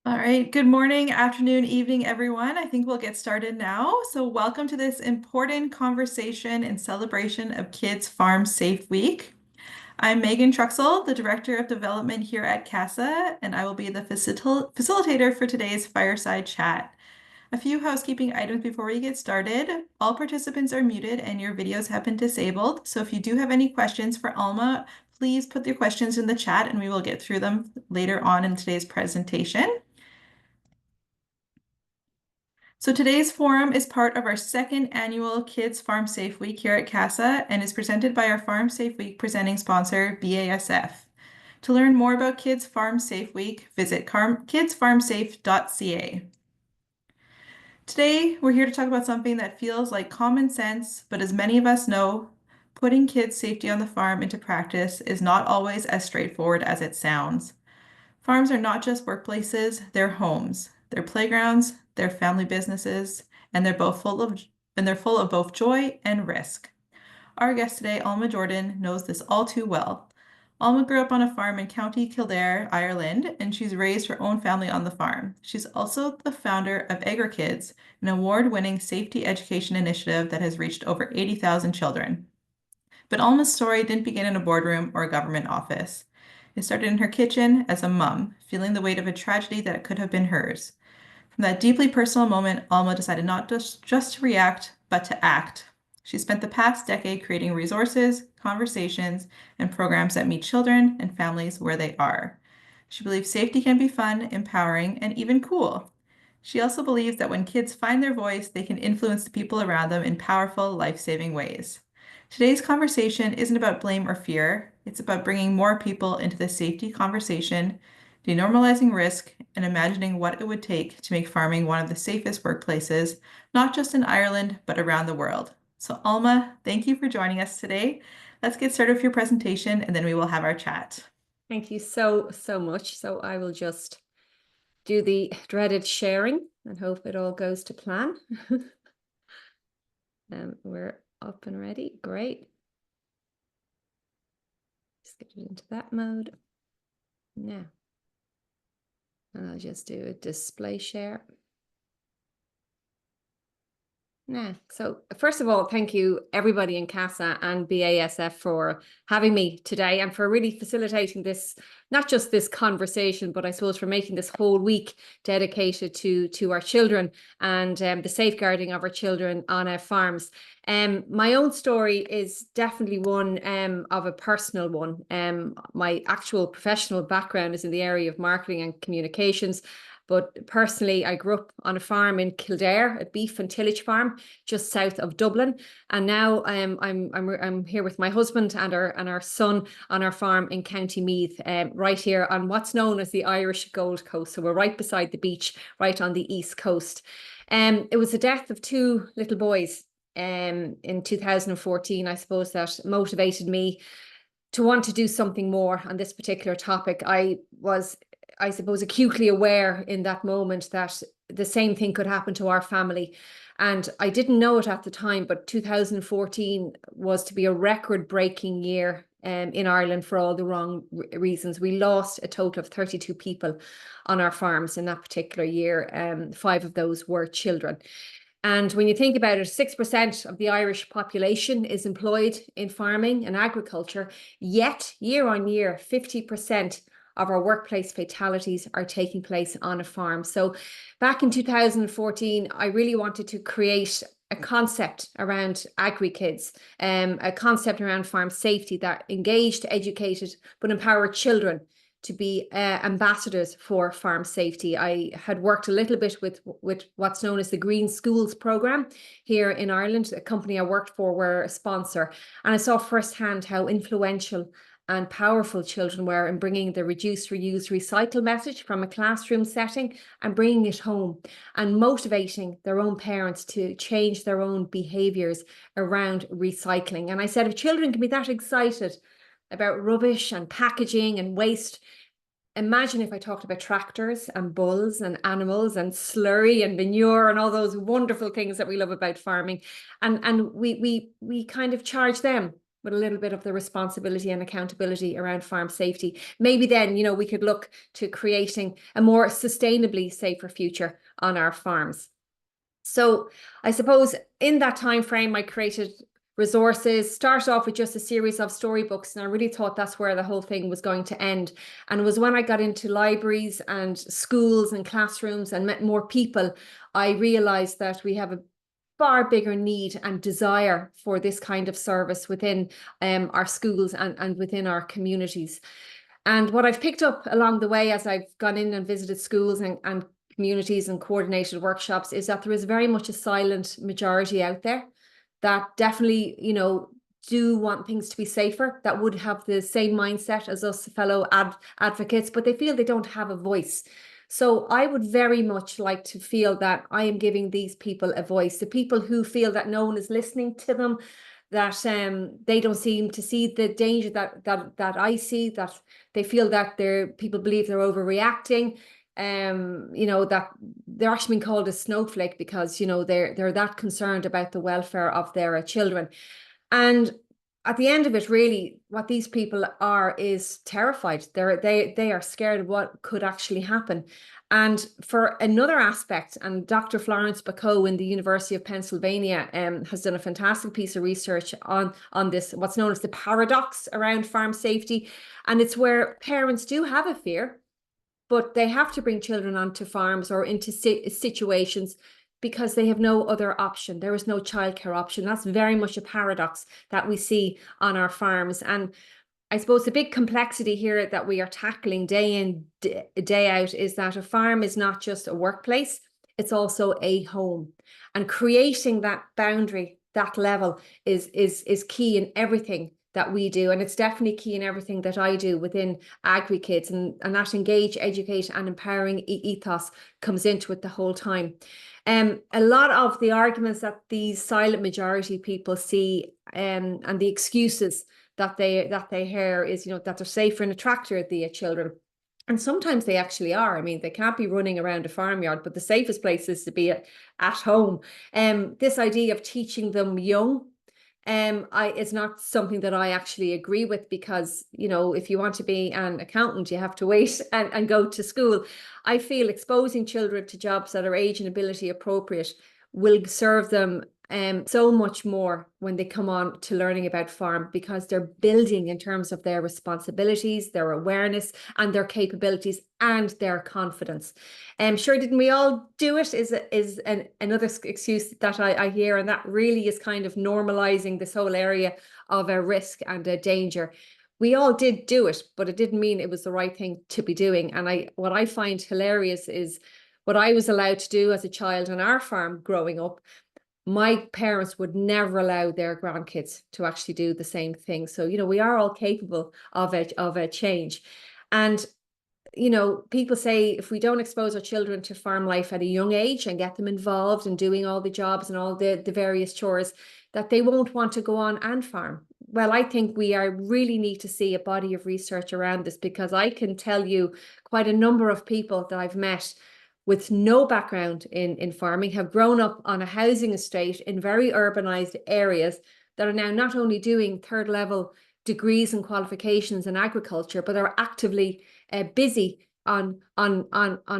All right, good morning, afternoon, evening, everyone. I think we'll get started now. So welcome to this important conversation in celebration of Kids Farm Safe Week. I'm Megan Truxell, the Director of Development here at CASA, and I will be the facilitator for today's Fireside Chat. A few housekeeping items before we get started. All participants are muted and your videos have been disabled. So if you do have any questions for Alma, please put your questions in the chat and we will get through them later on in today's presentation. So today's forum is part of our second annual Kids Farm Safe Week here at CASA and is presented by our Farm Safe Week presenting sponsor, BASF. To learn more about Kids Farm Safe Week, visit kidsfarmsafe.ca. Today, we're here to talk about something that feels like common sense, but as many of us know, putting kids' safety on the farm into practice is not always as straightforward as it sounds. Farms are not just workplaces, they're homes, they're playgrounds, they're family businesses, and they're full of both joy and risk. Our guest today, Alma Jordan, knows this all too well. Alma grew up on a farm in County Kildare, Ireland, and she's raised her own family on the farm. She's also the founder of AgriKids, an award-winning safety education initiative that has reached over 80,000 children. But Alma's story didn't begin in a boardroom or a government office. It started in her kitchen as a mum, feeling the weight of a tragedy that could have been hers. From that deeply personal moment, Alma decided not just to react, but to act. She spent the past decade creating resources, conversations, and programs that meet children and families where they are. She believes safety can be fun, empowering, and even cool. She also believes that when kids find their voice, they can influence the people around them in powerful, life-saving ways. Today's conversation isn't about blame or fear. It's about bringing more people into the safety conversation, denormalizing risk, and imagining what it would take to make farming one of the safest workplaces, not just in Ireland, but around the world. So Alma, thank you for joining us today. Let's get started with your presentation and then we will have our chat. Thank you so much. So I will just do the dreaded sharing and hope it all goes to plan. We're up and ready. Great. Just get it into that mode. Now, and I'll just do a display share. Yeah. So first of all, thank you everybody in CASA and BASF for having me today and for really facilitating this, not just this conversation, but I suppose for making this whole week dedicated to our children and the safeguarding of our children on our farms. My own story is definitely one of a personal one. My actual professional background is in the area of marketing and communications. But personally, I grew up on a farm in Kildare, a beef and tillage farm just south of Dublin. And now I'm here with my husband and our son on our farm in County Meath, right here on what's known as the Irish Gold Coast. So we're right beside the beach, right on the east coast. It was the death of two little boys in 2014, I suppose, that motivated me to want to do something more on this particular topic. I was, I suppose, acutely aware in that moment that the same thing could happen to our family. And I didn't know it at the time, but 2014 was to be a record-breaking year in Ireland for all the wrong reasons. We lost a total of 32 people on our farms in that particular year. 5 of those were children. And when you think about it, 6% of the Irish population is employed in farming and agriculture, yet year on year, 50% of our workplace fatalities are taking place on a farm. So back in 2014, I really wanted to create a concept around AgriKids, a concept around farm safety that engaged, educated, but empowered children to be ambassadors for farm safety. I had worked a little bit with what's known as the Green Schools program here in Ireland. A company I worked for were a sponsor, and I saw firsthand how influential and powerful children were in bringing the reduce, reuse, recycle message from a classroom setting and bringing it home and motivating their own parents to change their own behaviours around recycling. And I said, if children can be that excited about rubbish and packaging and waste, imagine if I talked about tractors and bulls and animals and slurry and manure and all those wonderful things that we love about farming. And we kind of charge them with a little bit of the responsibility and accountability around farm safety, maybe then, we could look to creating a more sustainably safer future on our farms. So I suppose in that time frame, I created resources, started off with just a series of storybooks, and I really thought that's where the whole thing was going to end. And it was when I got into libraries and schools and classrooms and met more people, I realized that we have a far bigger need and desire for this kind of service within our schools and within our communities. And what I've picked up along the way as I've gone in and visited schools and communities and coordinated workshops is that there is very much a silent majority out there that definitely, do want things to be safer, that would have the same mindset as us fellow advocates, but they feel they don't have a voice. So I would very much like to feel that I am giving these people a voice, the people who feel that no one is listening to them, that they don't seem to see the danger that I see, that they feel that people believe they're overreacting, that they're actually being called a snowflake because, they're that concerned about the welfare of their children. And at the end of it, really, what these people are is terrified. They are scared of what could actually happen. And for another aspect, and Dr. Florence Bacot in the University of Pennsylvania has done a fantastic piece of research on this, what's known as the paradox around farm safety. And it's where parents do have a fear, but they have to bring children onto farms or into situations because they have no other option. There is no childcare option. That's very much a paradox that we see on our farms. And I suppose the big complexity here that we are tackling day in, day out is that a farm is not just a workplace, it's also a home. And creating that boundary, that level is key in everything that we do. And it's definitely key in everything that I do within AgriKids, and that engage, educate and empowering ethos comes into it the whole time. A lot of the arguments that these silent majority people see and the excuses that they hear is, that they're safer in a tractor, the children. And sometimes they actually are. I mean, they can't be running around a farmyard, but the safest place is to be at home. This idea of teaching them young it's not something that I actually agree with, because, if you want to be an accountant, you have to wait and go to school. I feel exposing children to jobs that are age and ability appropriate will serve them so much more when they come on to learning about farm, because they're building in terms of their responsibilities, their awareness and their capabilities and their confidence. Sure, didn't we all do it is another excuse that I hear, and that really is kind of normalizing this whole area of a risk and a danger. We all did do it, but it didn't mean it was the right thing to be doing. And what I find hilarious is what I was allowed to do as a child on our farm growing up. My parents would never allow their grandkids to actually do the same thing. So, we are all capable of a change. And, people say if we don't expose our children to farm life at a young age and get them involved in doing all the jobs and all the various chores, that they won't want to go on and farm. Well, I think we really need to see a body of research around this, because I can tell you quite a number of people that I've met with no background in farming have grown up on a housing estate in very urbanized areas that are now not only doing third level degrees and qualifications in agriculture, but are actively busy on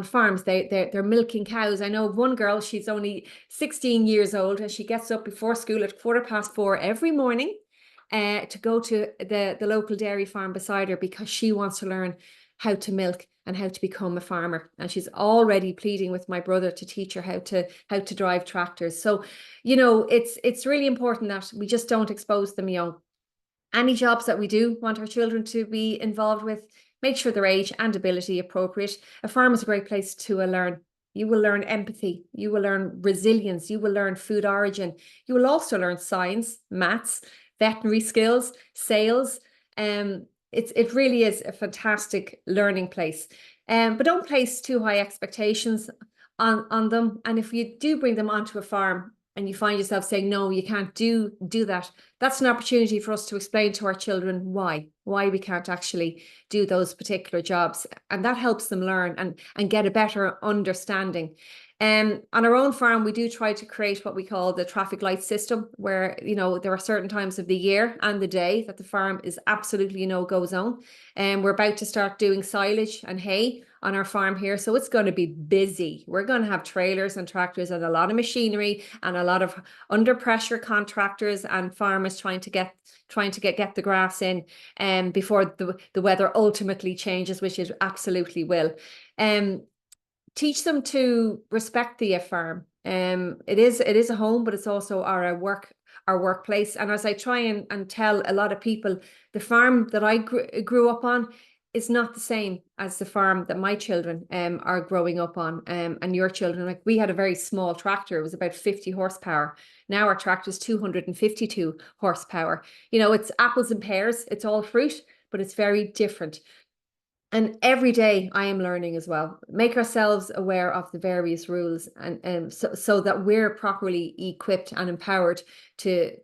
farms. They're milking cows. I know of one girl, she's only 16 years old, and she gets up before school at 4:15 every morning to go to the local dairy farm beside her, because she wants to learn how to milk and how to become a farmer. And she's already pleading with my brother to teach her how to drive tractors. So, it's really important that we just don't expose them young. Any jobs that we do want our children to be involved with, make sure their age and ability appropriate. A farm is a great place to learn. You will learn empathy. You will learn resilience. You will learn food origin. You will also learn science, maths, veterinary skills, sales. It really is a fantastic learning place. But don't place too high expectations on them. And if you do bring them onto a farm and you find yourself saying, no, you can't do that, that's an opportunity for us to explain to our children why we can't actually do those particular jobs. And that helps them learn and get a better understanding. On our own farm, we do try to create what we call the traffic light system, where, there are certain times of the year and the day that the farm is absolutely no-go zone. And we're about to start doing silage and hay on our farm here. So it's going to be busy. We're going to have trailers and tractors and a lot of machinery and a lot of under pressure contractors and farmers trying to get the grass in before the weather ultimately changes, which it absolutely will. Teach them to respect the farm. It is a home, but it's also our workplace. And as I try and tell a lot of people, the farm that I grew up on is not the same as the farm that my children are growing up on, and your children. Like, we had a very small tractor. It was about 50 horsepower. Now our tractor is 252 horsepower. It's apples and pears. It's all fruit, but it's very different. And every day I am learning as well. Make ourselves aware of the various rules, and so that we're properly equipped and empowered to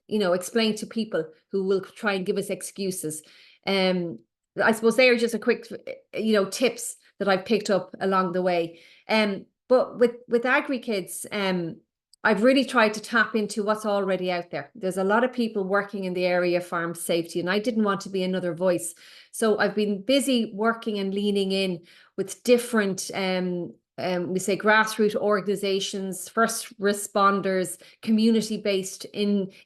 explain to people who will try and give us excuses. I suppose they are just a quick tips that I've picked up along the way. But with AgriKids, I've really tried to tap into what's already out there. There's a lot of people working in the area of farm safety, and I didn't want to be another voice. So I've been busy working and leaning in with different we say grassroots organizations, first responders, community-based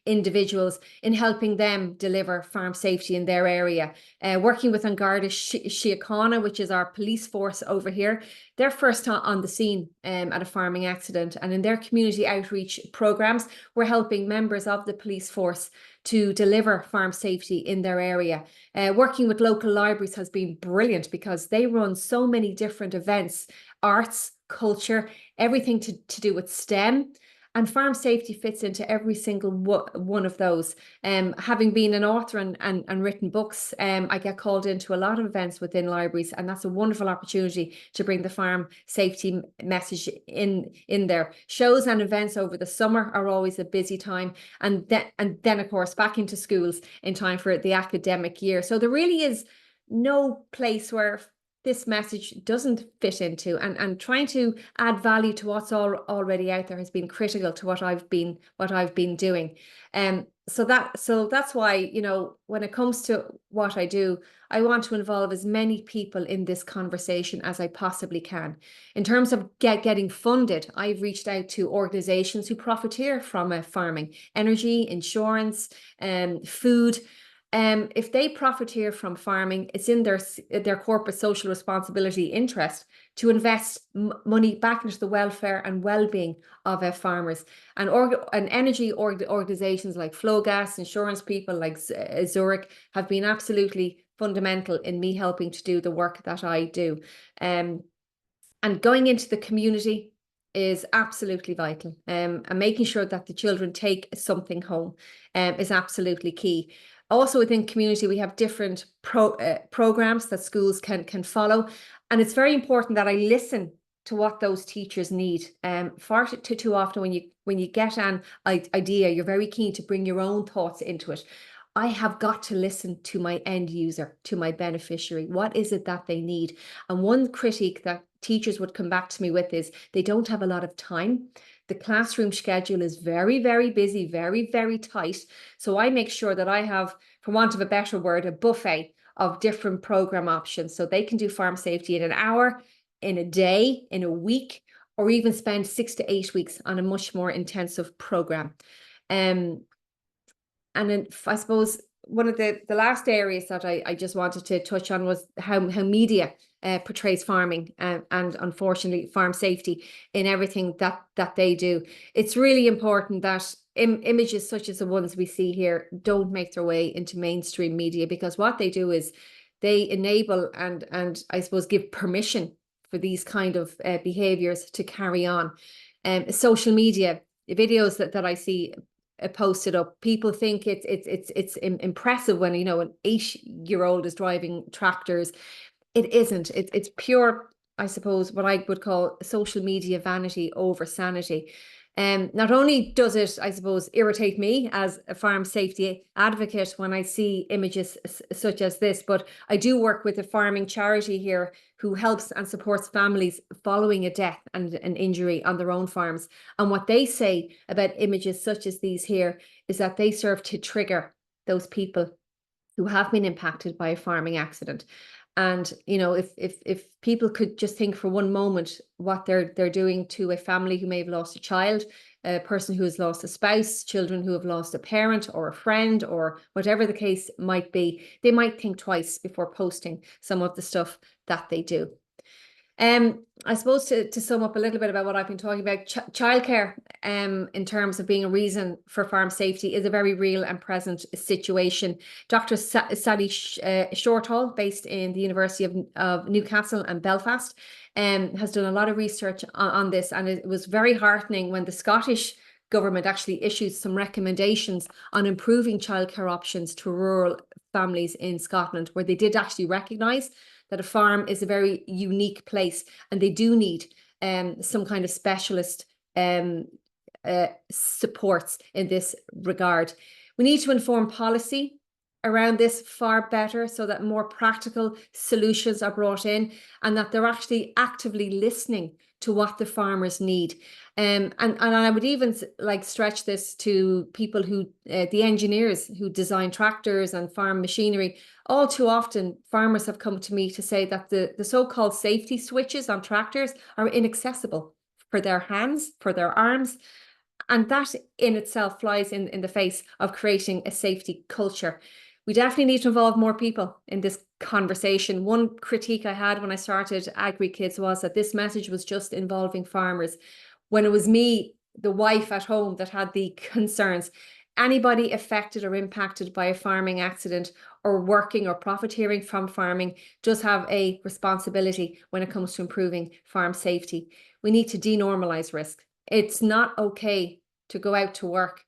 individuals, in helping them deliver farm safety in their area. Working with An Garda Síochána, which is our police force over here. They're first on the scene at a farming accident, and in their community outreach programs, we're helping members of the police force to deliver farm safety in their area. Working with local libraries has been brilliant, because they run so many different events, arts, culture, everything to do with STEM. And farm safety fits into every single one of those. Having been an author and written books, I get called into a lot of events within libraries, and that's a wonderful opportunity to bring the farm safety message in there. Shows and events over the summer are always a busy time, and then of course back into schools in time for the academic year. So there really is no place where this message doesn't fit into, and trying to add value to what's already out there has been critical to what I've been doing. So that's why, when it comes to what I do, I want to involve as many people in this conversation as I possibly can. In terms of getting funded, I've reached out to organizations who profiteer from farming, energy, insurance, food. If they profiteer from farming, it's in their corporate social responsibility interest to invest money back into the welfare and well-being of farmers. And energy organizations like Flowgas, insurance people like Zurich have been absolutely fundamental in me helping to do the work that I do. And going into the community is absolutely vital. And making sure that the children take something home is absolutely key. Also within community, we have different programs that schools can follow. And it's very important that I listen to what those teachers need. Far too often when you get an idea, you're very keen to bring your own thoughts into it. I have got to listen to my end user, to my beneficiary. What is it that they need? And one critique that teachers would come back to me with is they don't have a lot of time. The classroom schedule is very, very busy, very, very tight. So I make sure that I have, for want of a better word, a buffet of different program options. So they can do farm safety in an hour, in a day, in a week, or even spend 6 to 8 weeks on a much more intensive program. And then I suppose one of the last areas that I just wanted to touch on was how media portrays farming and unfortunately farm safety in everything that they do. It's really important that images such as the ones we see here don't make their way into mainstream media, because what they do is they enable and I suppose give permission for these kind of behaviors to carry on. Social media videos that I see posted up, people think it's impressive when an 8-year-old is driving tractors. It isn't. It's pure, I suppose, what I would call social media vanity over sanity. Not only does it, I suppose, irritate me as a farm safety advocate when I see images such as this, but I do work with a farming charity here who helps and supports families following a death and an injury on their own farms. And what they say about images such as these here is that they serve to trigger those people who have been impacted by a farming accident. And if people could just think for one moment what they're doing to a family who may have lost a child, a person who has lost a spouse, children who have lost a parent or a friend, or whatever the case might be, they might think twice before posting some of the stuff that they do. I suppose to sum up a little bit about what I've been talking about, childcare, in terms of being a reason for farm safety, is a very real and present situation. Dr. Sally Shortall, based in the University of Newcastle and Belfast, has done a lot of research on this, and it was very heartening when the Scottish government actually issued some recommendations on improving childcare options to rural families in Scotland, where they did actually recognise that a farm is a very unique place and they do need some kind of specialist supports in this regard. We need to inform policy around this far better so that more practical solutions are brought in and that they're actually actively listening to what the farmers need. And I would even like stretch this to people who, the engineers who design tractors and farm machinery. All too often, farmers have come to me to say that the so-called safety switches on tractors are inaccessible for their hands, for their arms. And that in itself flies in the face of creating a safety culture. We definitely need to involve more people in this conversation. One critique I had when I started AgriKids was that this message was just involving farmers, when it was me, the wife at home, that had the concerns. Anybody affected or impacted by a farming accident or working or profiteering from farming does have a responsibility when it comes to improving farm safety. We need to denormalize risk. It's not okay to go out to work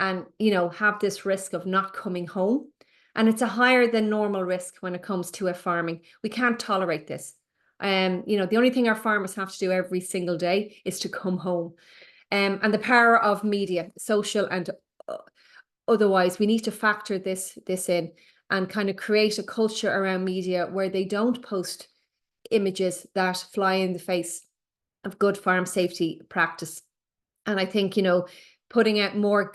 and, have this risk of not coming home. And it's a higher than normal risk when it comes to a farming. We can't tolerate this. The only thing our farmers have to do every single day is to come home. And the power of media, social and otherwise, we need to factor this in and kind of create a culture around media where they don't post images that fly in the face of good farm safety practice. And I think, putting out more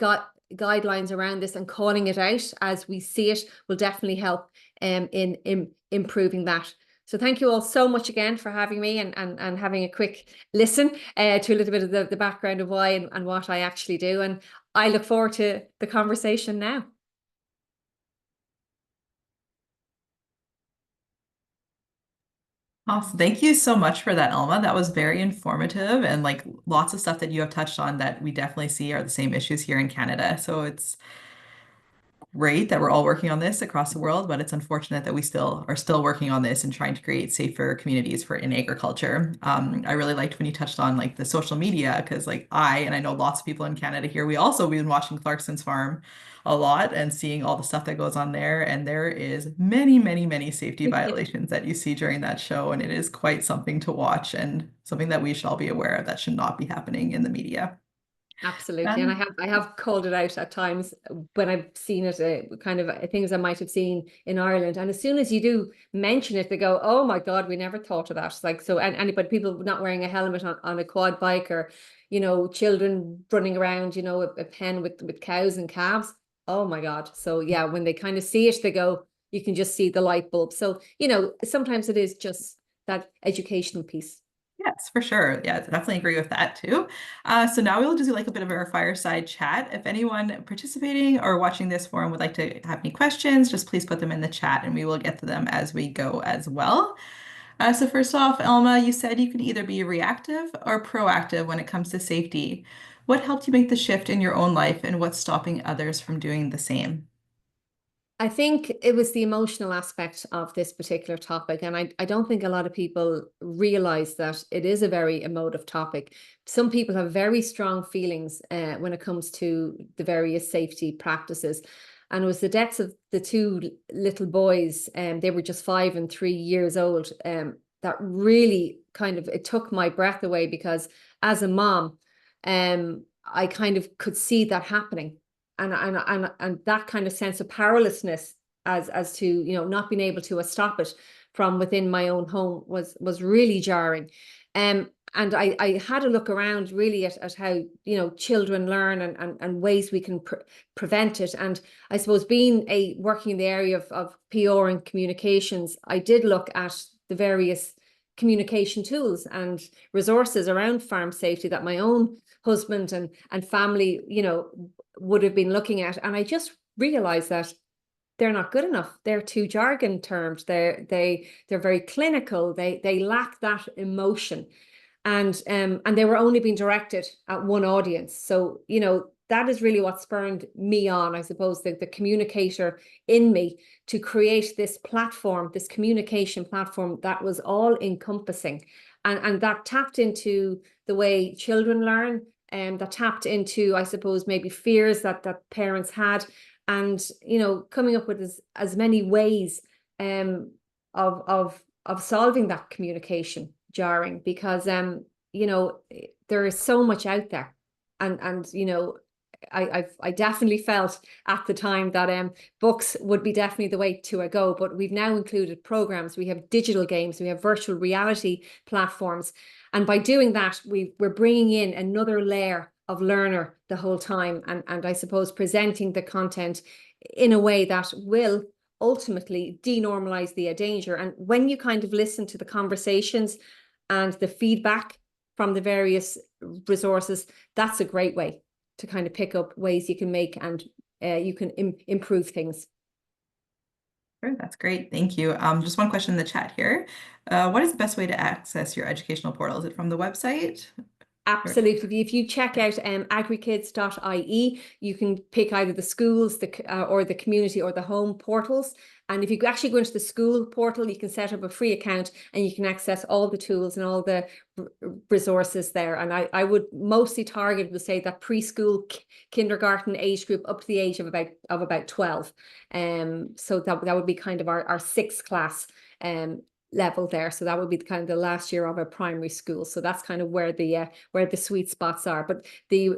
guidelines around this and calling it out as we see it will definitely help in improving that. So thank you all so much again for having me and having a quick listen to a little bit of the background of why and what I actually do. And I look forward to the conversation now. Awesome. Thank you so much for that, Alma. That was very informative and like lots of stuff that you have touched on that we definitely see are the same issues here in Canada. So it's great that we're all working on this across the world, but it's unfortunate that we still are working on this and trying to create safer communities for in agriculture. I really liked when you touched on like the social media because like and I know lots of people in Canada here, we've been watching Clarkson's Farm a lot and seeing all the stuff that goes on there. And there is many, many, many safety violations that you see during that show. And it is quite something to watch and something that we should all be aware of that should not be happening in the media. Absolutely. And I have called it out at times when I've seen it, kind of things I might have seen in Ireland. And as soon as you do mention it, they go, oh my God, we never thought of that. Like, so, and anybody, people not wearing a helmet on a quad bike or, children running around, a pen with cows and calves. Oh my God. So yeah, when they kind of see it, they go, you can just see the light bulb. So, sometimes it is just that educational piece. Yes, for sure. Yeah, I definitely agree with that too. So now we'll just do like a bit of our fireside chat. If anyone participating or watching this forum would like to have any questions, just please put them in the chat and we will get to them as we go as well. So first off, Elma, you said you can either be reactive or proactive when it comes to safety. What helped you make the shift in your own life and what's stopping others from doing the same? I think it was the emotional aspect of this particular topic. And I don't think a lot of people realize that it is a very emotive topic. Some people have very strong feelings when it comes to the various safety practices. And it was the deaths of the two little boys, and they were just 5 and 3 years old, that really it took my breath away because as a mom, I kind of could see that happening, and that kind of sense of powerlessness as to, you know, not being able to stop it from within my own home was really jarring. And I had a look around really at how, you know, children learn and ways we can prevent it. And I suppose being working in the area of PR and communications, I did look at the various communication tools and resources around farm safety that my own husband and family, you know, would have been looking at. And I just realized that they're not good enough. They're too jargon termed. They're very clinical. They lack that emotion, and they were only being directed at one audience. So, you know, that is really what spurred me on, I suppose, the communicator in me, to create this platform, this communication platform that was all encompassing, and that tapped into the way children learn, and that tapped into, I suppose, maybe fears that parents had, and, you know, coming up with as many ways of solving that communication jarring, because you know, there is so much out there, and you know, I definitely felt at the time that books would be definitely the way to go, but we've now included programs, we have digital games, we have virtual reality platforms, and by doing that we're bringing in another layer of learner the whole time, and I suppose presenting the content in a way that will ultimately denormalize the danger. And when you kind of listen to the conversations and the feedback from the various resources, that's a great way to kind of pick up ways you can make, and you can improve things. Sure, that's great. Thank you. Just one question in the chat here. What is the best way to access your educational portal? Is it from the website? Absolutely. If you check out agrikids.ie, you can pick either the schools, or the community or the home portals. And if you actually go into the school portal, you can set up a free account and you can access all the tools and all the resources there. And I would mostly target, would say, that preschool, kindergarten age group up to the age of about 12. So that would be kind of our sixth class level there. So that would be kind of the last year of a primary school. So that's kind of where the sweet spots are. But the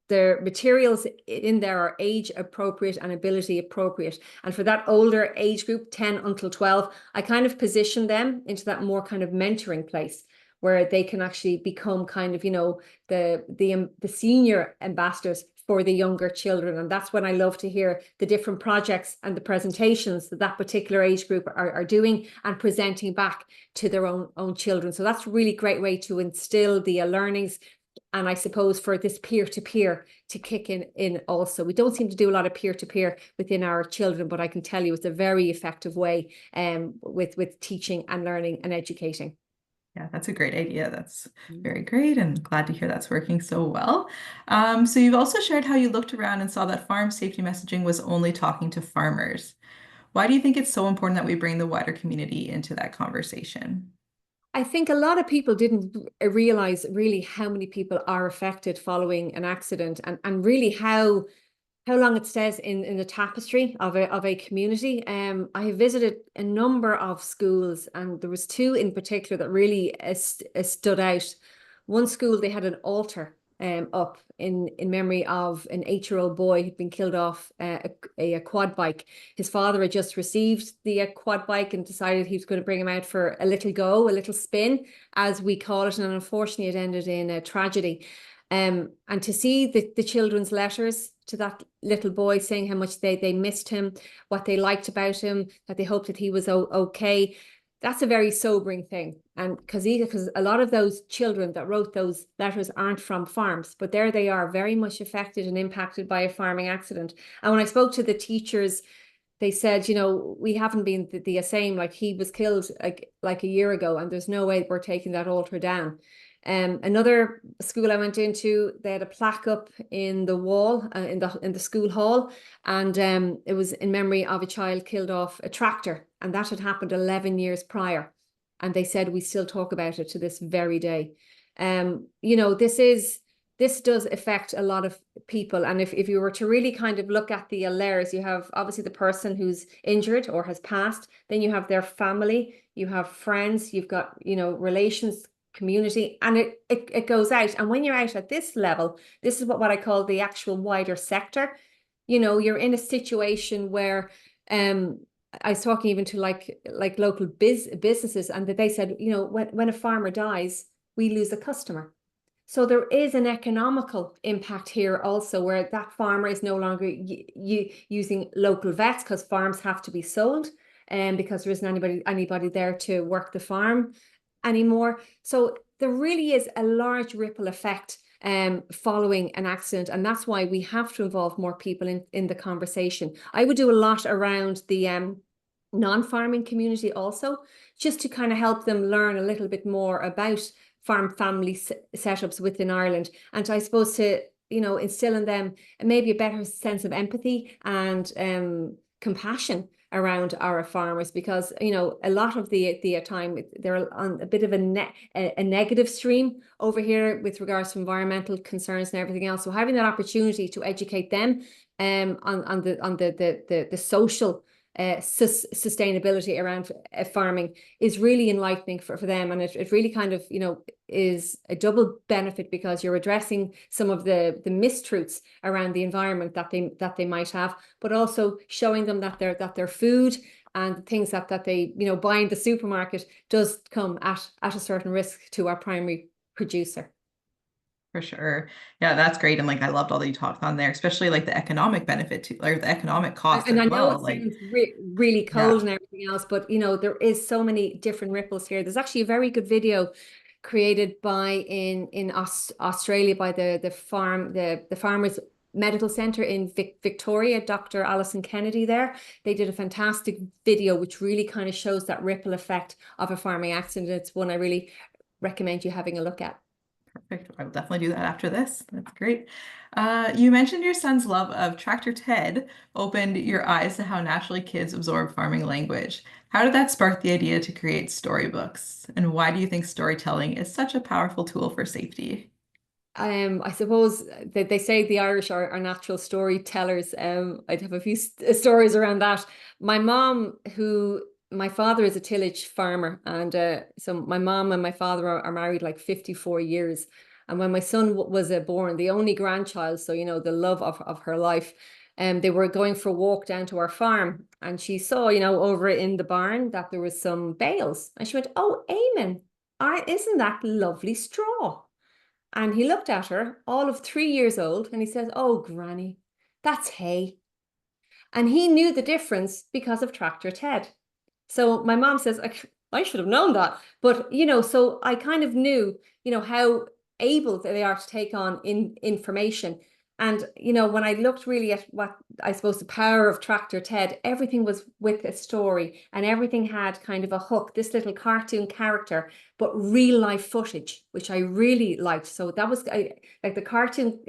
materials in there are age appropriate and ability appropriate. And for that older age group, 10 until 12, I kind of position them into that more kind of mentoring place, where they can actually become kind of, you know, the senior ambassadors for the younger children. And that's when I love to hear the different projects and the presentations that particular age group are doing and presenting back to their own children. So that's a really great way to instill the learnings. And I suppose for this peer-to-peer to kick in also. We don't seem to do a lot of peer-to-peer within our children, but I can tell you it's a very effective way with teaching and learning and educating. Yeah, that's a great idea. That's very great, and glad to hear that's working so well. So you've also shared how you looked around and saw that farm safety messaging was only talking to farmers. Why do you think it's so important that we bring the wider community into that conversation? I think a lot of people didn't realize really how many people are affected following an accident, and really how long it stays in the tapestry of a community. I have visited a number of schools, and there was two in particular that really stood out. One school, they had an altar up in memory of an 8-year-old boy who'd been killed off a quad bike. His father had just received the quad bike and decided he was going to bring him out for a little spin, as we call it, and unfortunately it ended in a tragedy. And to see the children's letters to that little boy saying how much they missed him, what they liked about him, that they hoped that he was okay, that's a very sobering thing. And because a lot of those children that wrote those letters aren't from farms, but there they are, very much affected and impacted by a farming accident. And when I spoke to the teachers, they said, you know, we haven't been the same. Like, he was killed like a year ago, and there's no way we're taking that altar down. Another school I went into, they had a plaque up in the wall in the school hall, and it was in memory of a child killed off a tractor, and that had happened 11 years prior. And they said we still talk about it to this very day. You know, this does affect a lot of people. And if you were to really kind of look at the layers, you have obviously the person who's injured or has passed, then you have their family, you have friends, you've got, you know, relations community, and it goes out. And when you're out at this level, this is what I call the actual wider sector. You know, you're in a situation where I was talking even to like local businesses, and that they said, you know, when a farmer dies, we lose a customer. So there is an economical impact here also, where that farmer is no longer using local vets because farms have to be sold, and because there isn't anybody there to work the farm anymore. So there really is a large ripple effect following an accident, and that's why we have to involve more people in the conversation. I would do a lot around the non-farming community also, just to kind of help them learn a little bit more about farm family setups within Ireland, and I suppose to, you know, instill in them maybe a better sense of empathy and compassion around our farmers, because, you know, a lot of the time they're on a bit of a negative stream over here with regards to environmental concerns and everything else. So having that opportunity to educate them on the social sustainability around farming is really enlightening for them, and it really kind of, you know, is a double benefit, because you're addressing some of the mistruths around the environment that they might have, but also showing them that their food and things that they, you know, buy in the supermarket does come at a certain risk to our primary producer. For sure. Yeah, that's great. And like I loved all that you talked on there, especially like the economic benefit to, or the economic cost And as I know well. it Like, sounds really cold yeah, and everything else, but you know, there is so many different ripples here. There's actually a very good video created by in Australia by the Farmers Medical Center in Victoria, Dr. Alison Kennedy there. They did a fantastic video which really kind of shows that ripple effect of a farming accident. It's one I really recommend you having a look at. perfect. I will definitely do that after this. That's great. You mentioned your son's love of Tractor Ted opened your eyes to how naturally kids absorb farming language. How did that spark the idea to create storybooks? And why do you think storytelling is such a powerful tool for safety? I suppose they say the Irish are natural storytellers. I'd have a few stories around that. My mom, my father is a tillage farmer, and so my mom and my father are married like 54 years. And when my son was born, the only grandchild, so you know, the love of her life, they were going for a walk down to our farm, and she saw, you know, over in the barn that there was some bales, and she went, "Oh, Eamon, isn't that lovely straw?" And he looked at her, all of 3 years old, and he says, "Oh, Granny, that's hay." And he knew the difference because of Tractor Ted. So my mom says, I should have known that. But, you know, so I kind of knew, you know, how able they are to take on information. And, you know, when I looked really at what I suppose the power of Tractor Ted, everything was with a story, and everything had kind of a hook, this little cartoon character, but real life footage, which I really liked. So that was like the cartoon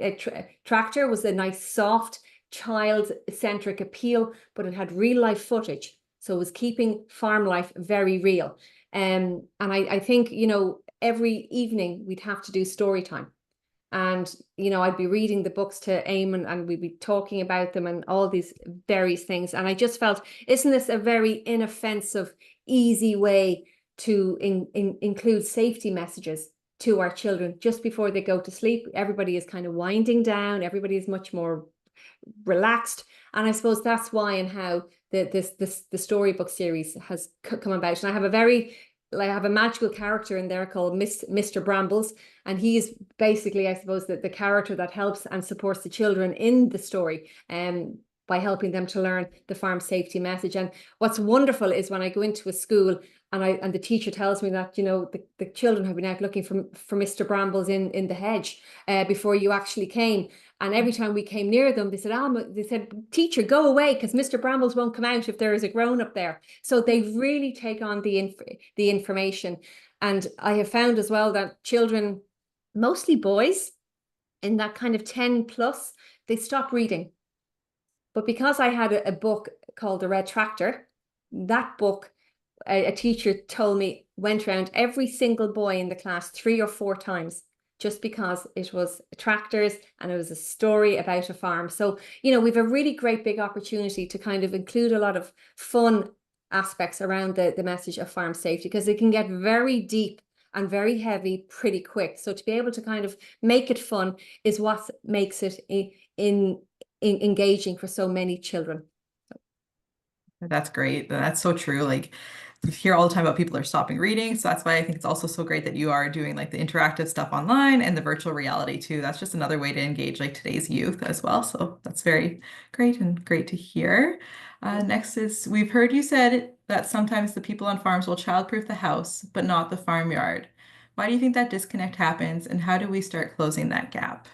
Tractor was a nice, soft, child-centric appeal, but it had real life footage. So it was keeping farm life very real. And I think, you know, every evening we'd have to do story time. And, you know, I'd be reading the books to Eamon, and we'd be talking about them and all these various things. And I just felt, isn't this a very inoffensive, easy way to include safety messages to our children just before they go to sleep? Everybody is kind of winding down. Everybody is much more relaxed. And I suppose that's why and how the storybook series has come about. And I have a magical character in there called Mr. Brambles, and he's basically, I suppose, the character that helps and supports the children in the story, by helping them to learn the farm safety message. And what's wonderful is when I go into a school and the teacher tells me that, you know, the children have been out looking for Mr. Brambles in the hedge before you actually came. And every time we came near them, they said, Alma, they said, "Teacher, go away, because Mr. Brambles won't come out if there is a grown-up there." So they really take on the information. And I have found as well that children, mostly boys, in that kind of 10 plus, they stop reading. But because I had a book called The Red Tractor, that book, a teacher told me, went around every single boy in the class 3 or 4 times, just because it was tractors and it was a story about a farm. So, you know, we've a really great big opportunity to kind of include a lot of fun aspects around the message of farm safety, because it can get very deep and very heavy pretty quick. So to be able to kind of make it fun is what makes it in engaging for so many children. That's great. That's so true. Like you hear all the time about people are stopping reading. So that's why I think it's also so great that you are doing like the interactive stuff online and the virtual reality too. That's just another way to engage like today's youth as well. So that's very great and great to hear. Next is we've heard you said that sometimes the people on farms will childproof the house, but not the farmyard. Why do you think that disconnect happens, and how do we start closing that gap?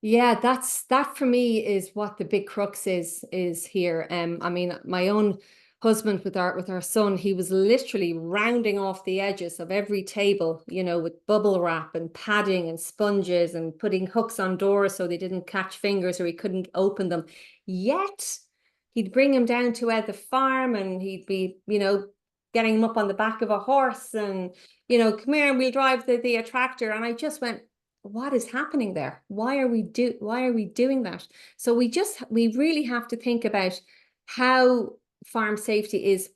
Yeah, that for me is what the big crux is here. I mean, my own husband with our son, he was literally rounding off the edges of every table, you know, with bubble wrap and padding and sponges and putting hooks on doors so they didn't catch fingers or he couldn't open them. Yet he'd bring him down to the farm and he'd be, you know, getting him up on the back of a horse and, you know, come here and we'll drive the tractor. And I just went, what is happening there? Why are we doing that? So we really have to think about how farm safety is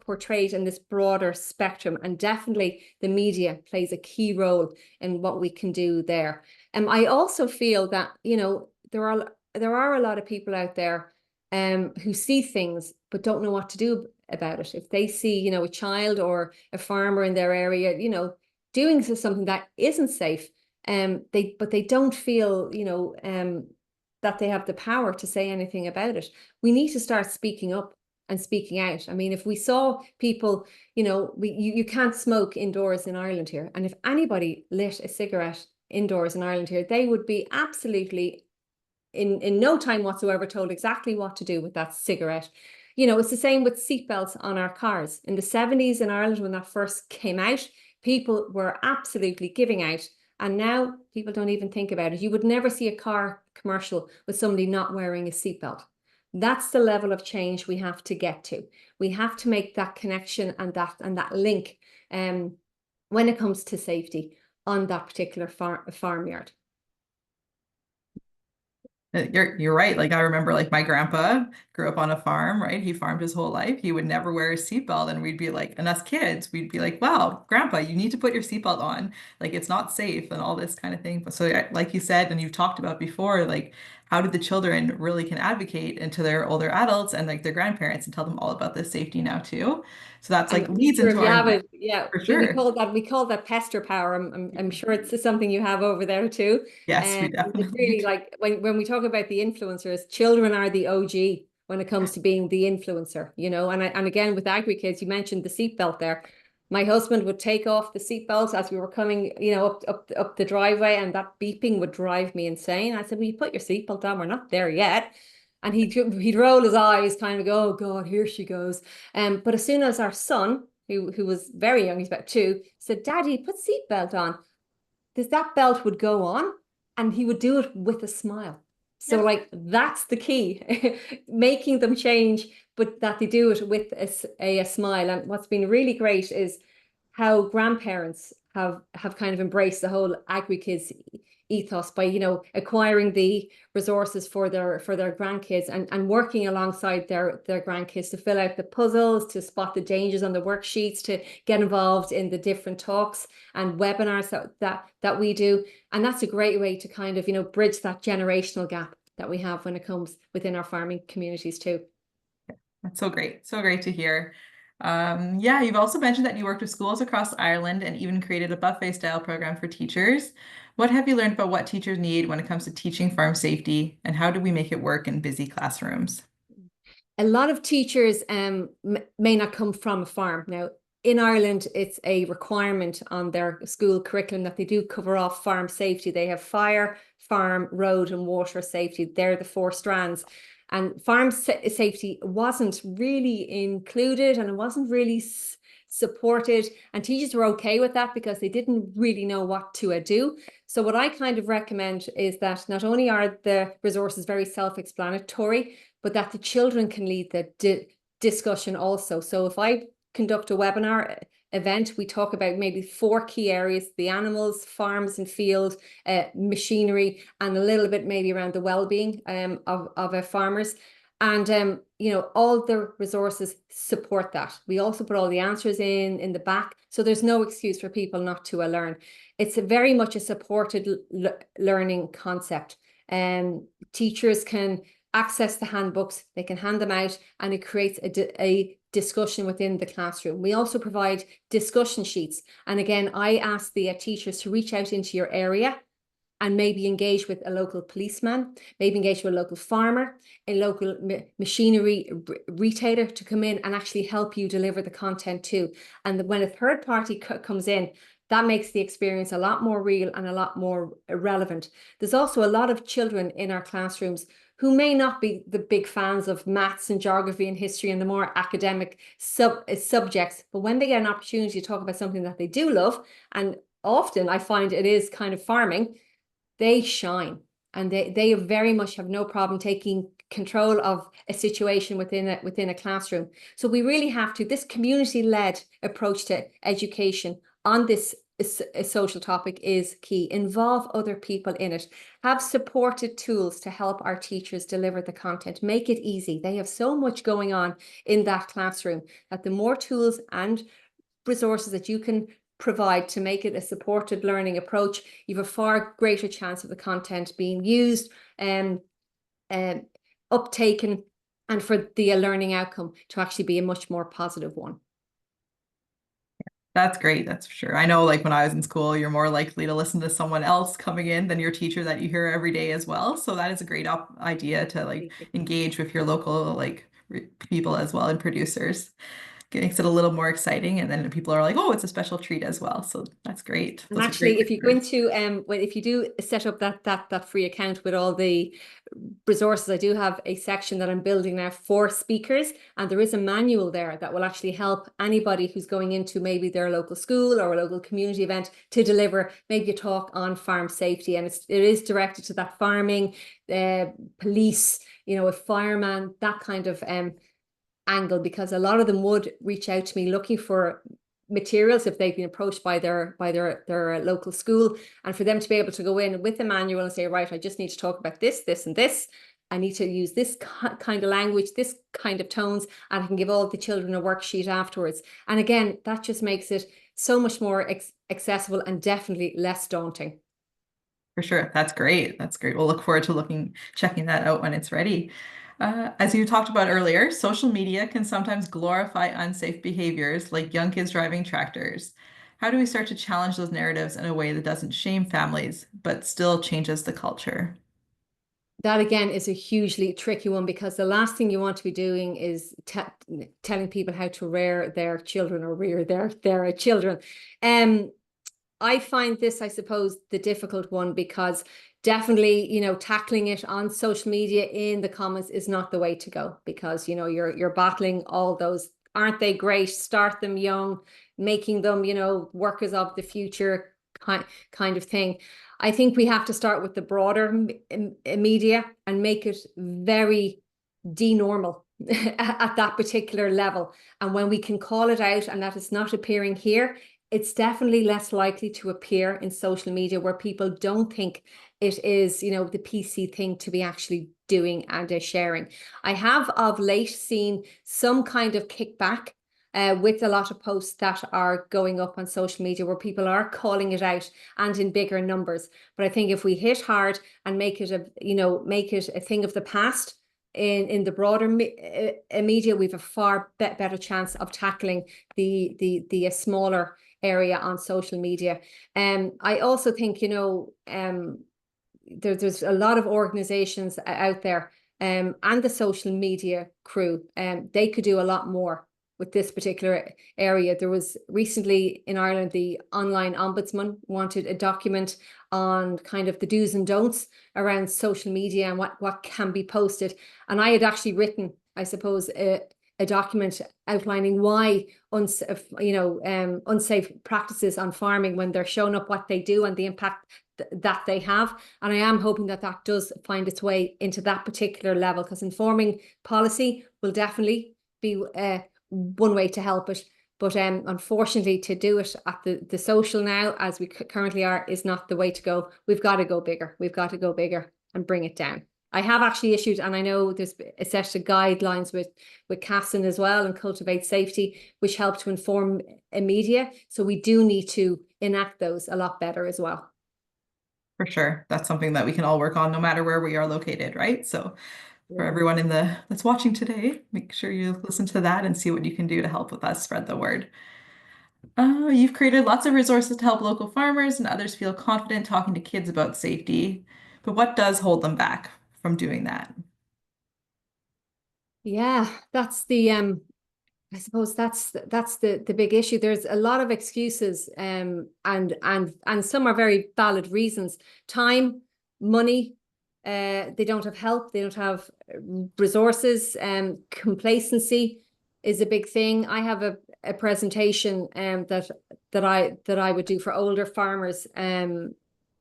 portrayed in this broader spectrum, and definitely the media plays a key role in what we can do there. And I also feel that, you know, there are a lot of people out there who see things but don't know what to do about it. If they see, you know, a child or a farmer in their area, you know, doing something that isn't safe, they don't feel, you know, that they have the power to say anything about it. We need to start speaking up and speaking out. I mean, if we saw people, you know, you can't smoke indoors in Ireland here, and if anybody lit a cigarette indoors in Ireland here, they would be absolutely in no time whatsoever told exactly what to do with that cigarette. You know, it's the same with seatbelts on our cars. In the 70s in Ireland, when that first came out, people were absolutely giving out. And now people don't even think about it. You would never see a car commercial with somebody not wearing a seatbelt. That's the level of change we have to get to. We have to make that connection and that link when it comes to safety on that particular farmyard. You're right. Like I remember like my grandpa grew up on a farm, right? He farmed his whole life. He would never wear a seatbelt and we'd be like, and us kids, we'd be like, wow, grandpa, you need to put your seatbelt on. Like it's not safe and all this kind of thing. But so like you said, and you've talked about before, like how did the children really can advocate into their older adults and like their grandparents and tell them all about this safety now too. So that's And like I'm leads sure into if you have our, it, yeah, for we sure. call that pester power. I'm sure it's something you have over there too. Yes, we And it's definitely really do. like when we talk about the influencers, children are the OG when it comes to being the influencer, you know. And again with AgriKids, you mentioned the seatbelt there. My husband would take off the seatbelt as we were coming, you know, up the driveway, and that beeping would drive me insane. I said, "Will you put your seatbelt on? We're not there yet." And he'd roll his eyes, kind of go, "Oh God, here she goes." But as soon as our son, who was very young, he's about 2, said, "Daddy, put seatbelt on," that belt would go on, and he would do it with a smile. So Yep. like that's the key, making them change, but that they do it with a smile. And what's been really great is how grandparents have kind of embraced the whole AgriKids ethos by, you know, acquiring the resources for their grandkids and working alongside their grandkids to fill out the puzzles, to spot the dangers on the worksheets, to get involved in the different talks and webinars that we do. And that's a great way to kind of, you know, bridge that generational gap that we have when it comes within our farming communities too. That's so great. So great to hear. Yeah, you've also mentioned that you worked with schools across Ireland and even created a buffet style program for teachers. What have you learned about what teachers need when it comes to teaching farm safety, and how do we make it work in busy classrooms? A lot of teachers may not come from a farm. Now, in Ireland, it's a requirement on their school curriculum that they do cover off farm safety. They have fire, farm, road, and water safety. They're the 4 strands. And farm safety wasn't really included, and it wasn't really supported. And teachers were okay with that because they didn't really know what to do. So what I kind of recommend is that not only are the resources very self-explanatory, but that the children can lead the discussion also. So if I conduct a webinar event, we talk about maybe 4 key areas: the animals, farms and field, machinery, and a little bit maybe around the well-being of our farmers. And all the resources support that. We also put all the answers in the back, so there's no excuse for people not to learn. It's very much a supported learning concept. Teachers can access the handbooks, they can hand them out, and it creates a discussion within the classroom. We also provide discussion sheets. And again, I ask the teachers to reach out into your area and maybe engage with a local policeman, maybe engage with a local farmer, a local machinery retailer to come in and actually help you deliver the content too. And when a third party comes in, that makes the experience a lot more real and a lot more relevant. There's also a lot of children in our classrooms who may not be the big fans of maths and geography and history and the more academic subjects, but when they get an opportunity to talk about something that they do love, and often I find it is kind of farming, they shine, and they very much have no problem taking control of a situation within a classroom. So we really have to, this community-led approach to education on this social topic is key. Involve other people in it. Have supported tools to help our teachers deliver the content. Make it easy. They have so much going on in that classroom that the more tools and resources that you can provide to make it a supported learning approach, you have a far greater chance of the content being used and uptaken, and for the learning outcome to actually be a much more positive one. That's great. That's for sure. I know, like when I was in school, you're more likely to listen to someone else coming in than your teacher that you hear every day as well. So that is a great idea to like engage with your local like people as well and producers. It makes it a little more exciting, and then people are like, "Oh, it's a special treat as well." So that's great. And Those are great actually, if you go features. into if you do set up that free account with all the resources, I do have a section that I'm building now for speakers, and there is a manual there that will actually help anybody who's going into maybe their local school or a local community event to deliver maybe a talk on farm safety, and it is directed to that farming, police, a fireman, that kind of angle, because a lot of them would reach out to me looking for materials if they've been approached by their local school, and for them to be able to go in with the manual and say, right, I just need to talk about this, this, and this. I need to use this kind of language, this kind of tones, and I can give all the children a worksheet afterwards. And again, that just makes it so much more accessible and definitely less daunting. For sure. That's great. That's great. We'll look forward to checking that out when it's ready. As you talked about earlier, social media can sometimes glorify unsafe behaviors like young kids driving tractors. How do we start to challenge those narratives in a way that doesn't shame families, but still changes the culture? That again is a hugely tricky one, because the last thing you want to be doing is telling people how to rear their children or rear their children. I find this, I suppose, the difficult one, because definitely, tackling it on social media in the comments is not the way to go, because, you're battling all those, aren't they great? Start them young, making them, workers of the future kind of thing. I think we have to start with the broader media and make it very denormal at that particular level. And when we can call it out and that it's not appearing here, it's definitely less likely to appear in social media, where people don't think it is, the PC thing to be actually doing and sharing. I have of late seen some kind of kickback with a lot of posts that are going up on social media where people are calling it out and in bigger numbers. But I think if we hit hard and make it a thing of the past, in the broader media, we've a far better chance of tackling the smaller area on social media. I also think, there's a lot of organizations out there, and the social media crew, they could do a lot more with this particular area. There was recently in Ireland, the online ombudsman wanted a document on kind of the do's and don'ts around social media and what can be posted. And I had actually written, I suppose, a document outlining why unsafe practices on farming, when they're showing up, what they do and the impact that they have. And I am hoping that does find its way into that particular level, because informing policy will definitely be one way to help it. But unfortunately, to do it at the social now, as we currently are, is not the way to go. We've got to go bigger. We've got to go bigger and bring it down. I have actually issued, and I know there's a set of guidelines with CASN as well and Cultivate Safety, which help to inform media. So we do need to enact those a lot better as well. For sure. That's something that we can all work on no matter where we are located, right? So for Yeah. everyone that's watching today, make sure you listen to that and see what you can do to help with us spread the word. You've created lots of resources to help local farmers and others feel confident talking to kids about safety. But what does hold them back from doing that? Yeah, that's the I suppose that's the big issue. There's a lot of excuses, and some are very valid reasons. Time, money, they don't have help, they don't have resources, complacency is a big thing. I have a presentation that I would do for older farmers, and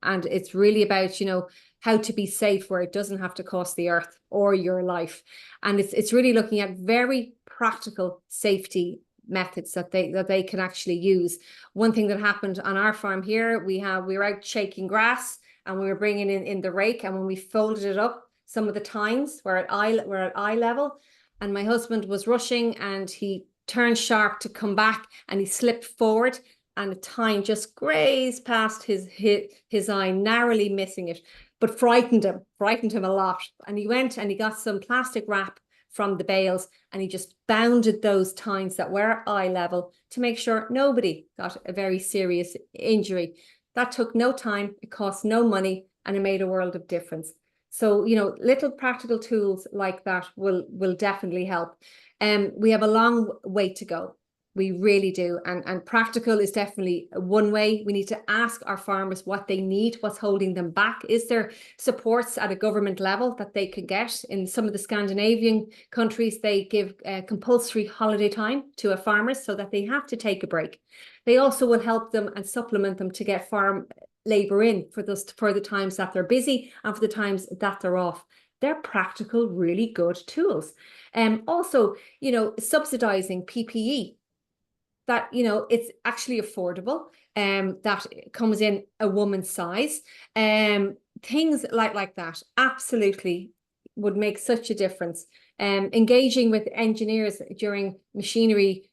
it's really about, you know, how to be safe where it doesn't have to cost the earth or your life. And it's really looking at very practical safety methods that they can actually use. One thing that happened on our farm here, we were out shaking grass and we were bringing in the rake, and when we folded it up, some of the tines were at eye level, and my husband was rushing and he turned sharp to come back and he slipped forward, and a tine just grazed past his eye, narrowly missing it, but frightened him a lot. And he went and he got some plastic wrap from the bales and he just bounded those tines that were at eye level to make sure nobody got a very serious injury. That took no time, it cost no money, and it made a world of difference. So, you know, little practical tools like that will definitely help. We have a long way to go. We really do. And practical is definitely one way. We need to ask our farmers what they need, what's holding them back. Is there supports at a government level that they could get? In some of the Scandinavian countries, they give compulsory holiday time to our farmers so that they have to take a break. They also will help them and supplement them to get farm labour in for the times that they're busy and for the times that they're off. They're practical, really good tools. Also, you know, subsidising PPE, that, you know, it's actually affordable, that comes in a woman's size, things like that absolutely would make such a difference. Engaging with engineers during machinery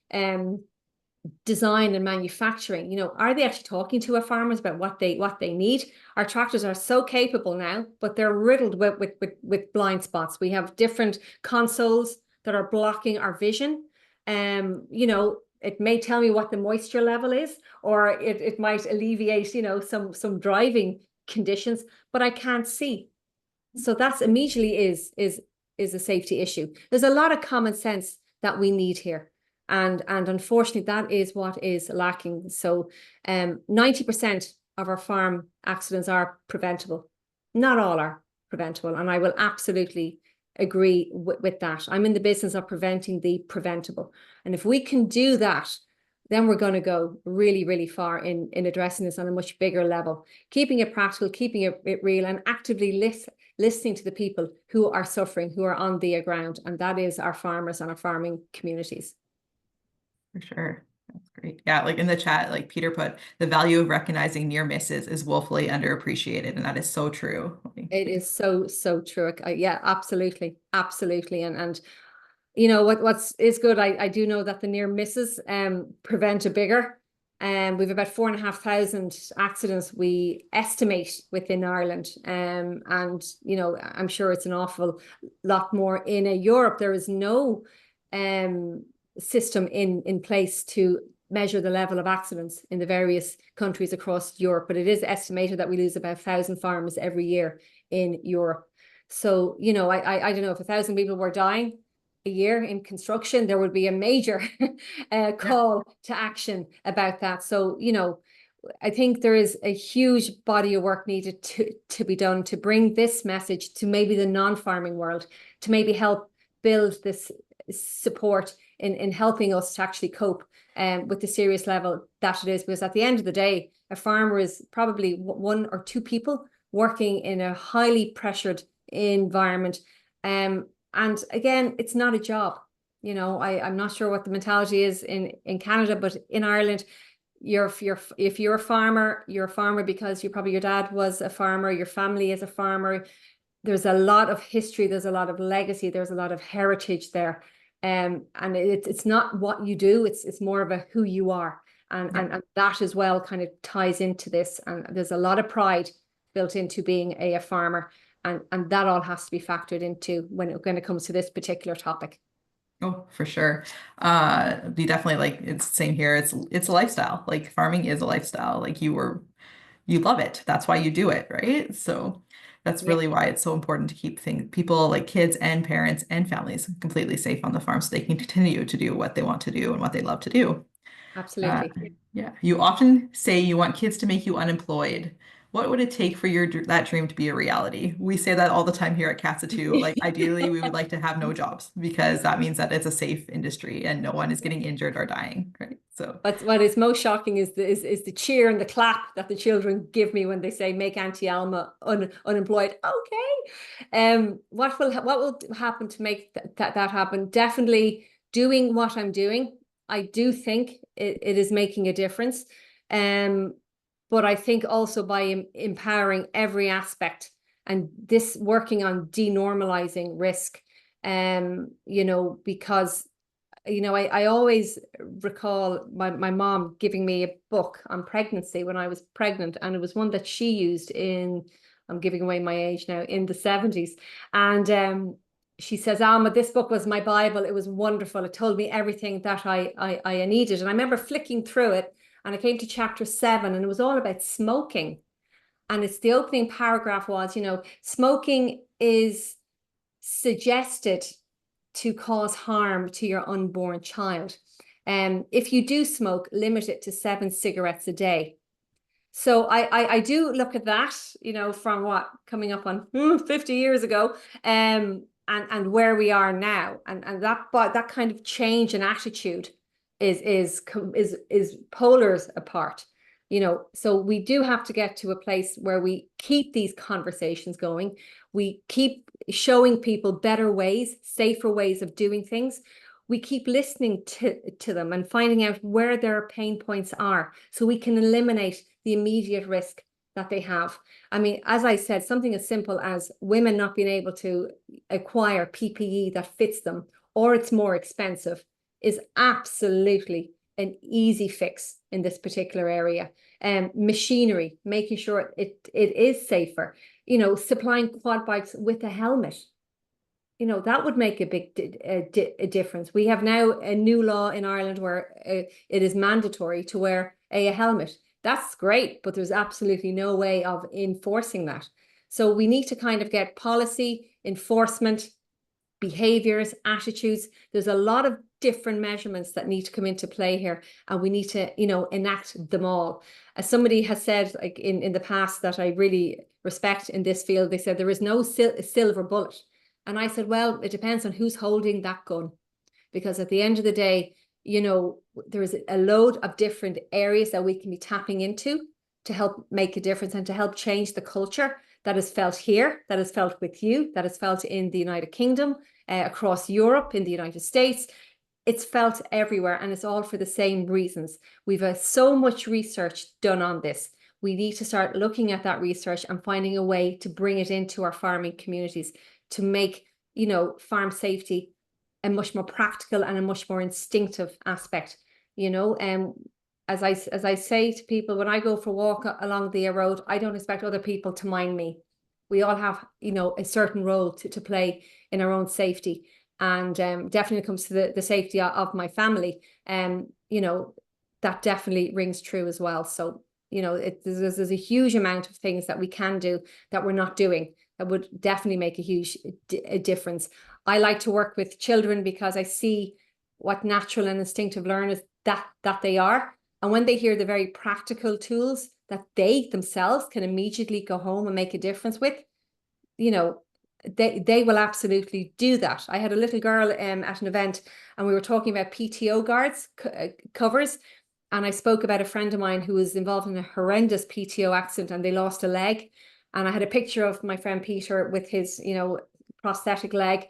design and manufacturing, you know, are they actually talking to our farmers about what they need? Our tractors are so capable now, but they're riddled with blind spots. We have different consoles that are blocking our vision. You know, it may tell me what the moisture level is, or it might alleviate, you know, some driving conditions, but I can't see. So that's immediately is a safety issue. There's a lot of common sense that we need here. And unfortunately, that is what is lacking. So 90% of our farm accidents are preventable. Not all are preventable. And I will absolutely agree with that. I'm in the business of preventing the preventable. And if we can do that, then we're going to go really, really far in addressing this on a much bigger level, keeping it practical, keeping it real, and actively listening to the people who are suffering, who are on the ground. And that is our farmers and our farming communities. For sure. That's great. Yeah, like in the chat, like Peter put, the value of recognizing near misses is woefully underappreciated, and that is so true. It is so true. Yeah, absolutely, absolutely. And you know what's is good. I do know that the near misses prevent a bigger. We've about 4,500 accidents we estimate within Ireland. And you know, I'm sure it's an awful lot more in Europe. There is no system in place to measure the level of accidents in the various countries across Europe, but it is estimated that we lose about 1,000 farmers every year in Europe. So, you know, I don't know, if 1,000 people were dying a year in construction, there would be a major call to action about that. So, you know, I think there is a huge body of work needed to be done to bring this message to maybe the non-farming world, to maybe help build this support in helping us to actually cope with the serious level that it is. Because at the end of the day, a farmer is probably one or two people working in a highly pressured environment. And again, it's not a job. You know, I'm not sure what the mentality is in Canada, but in Ireland, if you're a farmer, you're a farmer because your dad was a farmer, your family is a farmer. there's a lot of history, there's a lot of legacy, there's a lot of heritage there. And it's not what you do, it's more of a who you are. Yeah. And that as well kind of ties into this. And there's a lot of pride built into being a farmer. And that all has to be factored into when it comes to this particular topic. Oh, for sure. Be definitely like it's same here. It's a lifestyle. Like farming is a lifestyle. Like you love it. That's why you do it, right? So that's Yeah, really why it's so important to keep people like kids and parents and families completely safe on the farm so they can continue to do what they want to do and what they love to do. Uh, absolutely. yeah, you often say you want kids to make you unemployed. What would it take for that dream to be a reality? We say that all the time here at Casa too. Like ideally, we would like to have no jobs because that means that it's a safe industry and no one is getting injured or dying, right? So, What is most shocking is the cheer and the clap that the children give me when they say make Auntie Alma unemployed. Okay. What will happen to make that happen? Definitely doing what I'm doing. I do think it is making a difference. Um, but I think also by empowering every aspect and this working on denormalizing risk. Because I always recall my mom giving me a book on pregnancy when I was pregnant, and it was one that she used I'm giving away my age now, in the 70s. And she says, Alma, this book was my Bible. It was wonderful. It told me everything that I needed. And I remember flicking through it, and I came to chapter 7, and it was all about smoking. And it's the opening paragraph was, smoking is suggested to cause harm to your unborn child. If you do smoke, limit it to 7 cigarettes a day. So I do look at that, from what coming up on 50 years ago, and where we are now, and that kind of change in attitude is polars apart. So we do have to get to a place where we keep these conversations going. We keep showing people better ways, safer ways of doing things. We keep listening to them and finding out where their pain points are so we can eliminate the immediate risk that they have. I mean, as I said, something as simple as women not being able to acquire PPE that fits them, or it's more expensive, is absolutely an easy fix in this particular area. Machinery, making sure it is safer, supplying quad bikes with a helmet. That would make a big difference. We have now a new law in Ireland where it is mandatory to wear a helmet. That's great, but there's absolutely no way of enforcing that. So we need to kind of get policy, enforcement, behaviors, attitudes. There's a lot of different measurements that need to come into play here, and we need to, enact them all. As somebody has said, like in the past, that I really respect in this field, they said there is no silver bullet. And I said, well, it depends on who's holding that gun. Because at the end of the day, there's a load of different areas that we can be tapping into to help make a difference and to help change the culture that is felt here, that is felt with you, that is felt in the United Kingdom, across Europe, in the United States. It's felt everywhere, and it's all for the same reasons. We've so much research done on this. We need to start looking at that research and finding a way to bring it into our farming communities to make, farm safety a much more practical and a much more instinctive aspect. As I say to people, when I go for a walk along the road, I don't expect other people to mind me. We all have, a certain role to play in our own safety. And definitely comes to the safety of my family. That definitely rings true as well. So, there's a huge amount of things that we can do that we're not doing that would definitely make a huge difference. I like to work with children because I see what natural and instinctive learners that they are. And when they hear the very practical tools that they themselves can immediately go home and make a difference with, they will absolutely do that. I had a little girl at an event, and we were talking about PTO guards covers. And I spoke about a friend of mine who was involved in a horrendous PTO accident and they lost a leg. And I had a picture of my friend Peter with his, prosthetic leg.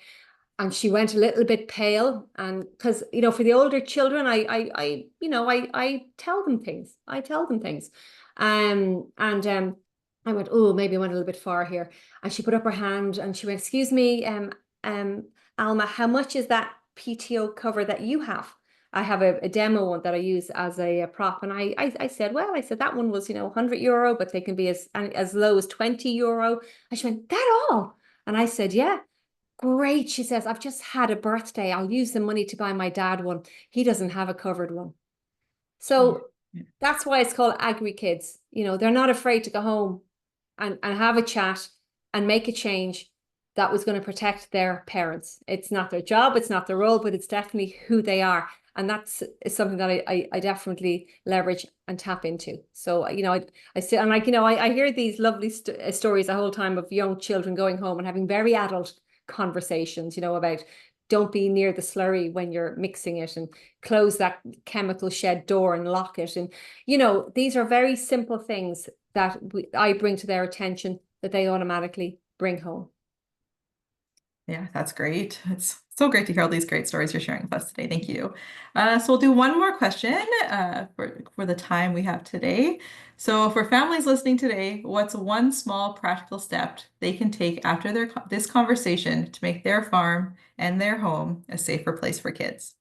And she went a little bit pale. And because, for the older children, I tell them things. I tell them things. And I went, oh, maybe I went a little bit far here. And she put up her hand and she went, excuse me, um, Alma, how much is that PTO cover that you have? I have a demo one that I use as a prop. And I said, well, I said that one was, €100, but they can be as low as €20. And she went, that all? And I said, yeah. Great. She says, I've just had a birthday. I'll use the money to buy my dad one. He doesn't have a covered one. Oh, So that's why it's called AgriKids. They're not afraid to go home and have a chat and make a change that was going to protect their parents. It's not their job, it's not their role, but it's definitely who they are. And that's is something that I definitely leverage and tap into. So, I still, and like, I hear these lovely stories the whole time of young children going home and having very adult conversations, about don't be near the slurry when you're mixing it, and close that chemical shed door and lock it. And, these are very simple things that I bring to their attention that they automatically bring home. yeah, that's great. It's so great to hear all these great stories you're sharing with us today. Thank you. So we'll do one more question for the time we have today. So for families listening today, what's one small practical step they can take after this conversation to make their farm and their home a safer place for kids?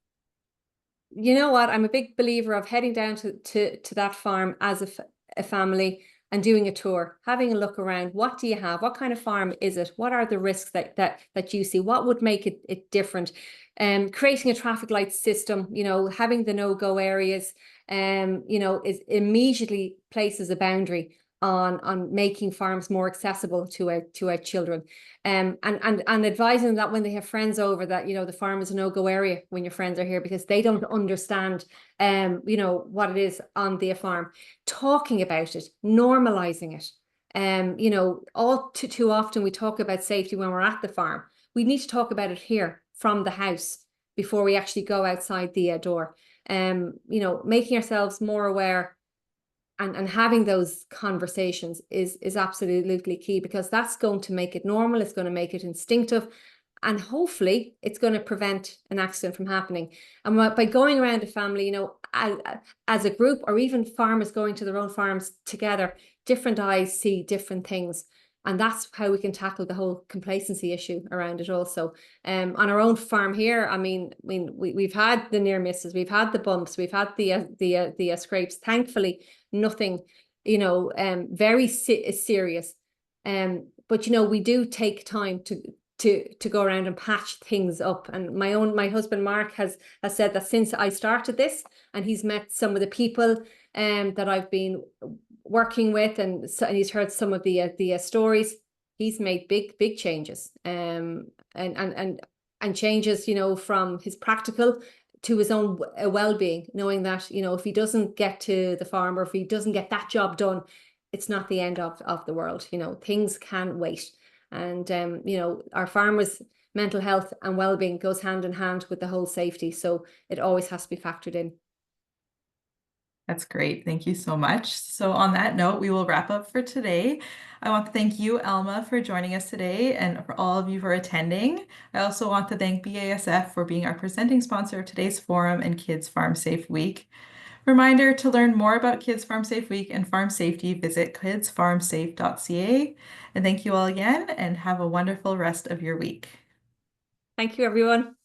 You know what? I'm a big believer of heading down to that farm as a family and doing a tour, having a look around. What do you have? What kind of farm is it? What are the risks that you see? What would make it different? Creating a traffic light system, having the no-go areas, is immediately places a boundary on making farms more accessible to our children. And advising that when they have friends over that, the farm is a no-go area when your friends are here, because they don't understand, what it is on the farm. Talking about it, normalizing it. All too often we talk about safety when we're at the farm. We need to talk about it here from the house before we actually go outside the door. Making ourselves more aware and having those conversations is absolutely key, because that's going to make it normal. It's going to make it instinctive, and hopefully it's going to prevent an accident from happening. And by going around a family, as a group, or even farmers going to their own farms together, different eyes see different things. And that's how we can tackle the whole complacency issue around it also. On our own farm here, we've had the near misses, we've had the bumps, we've had the scrapes. Thankfully, nothing, very serious. But we do take time to go around and patch things up. And my husband Mark has said that since I started this, and he's met some of the people that I've been working with, and he's heard some of the stories, he's made big changes, and changes, from his practical to his own well-being, knowing that, if he doesn't get to the farm, or if he doesn't get that job done, it's not the end of the world. Things can wait. And our farmers' mental health and well-being goes hand in hand with the whole safety, so it always has to be factored in. That's great. Thank you so much. So on that note, we will wrap up for today. I want to thank you, Alma, for joining us today, and for all of you for attending. I also want to thank BASF for being our presenting sponsor of today's forum and Kids Farm Safe Week. Reminder, to learn more about Kids Farm Safe Week and farm safety, visit kidsfarmsafe.ca. And thank you all again, and have a wonderful rest of your week. Thank you, everyone.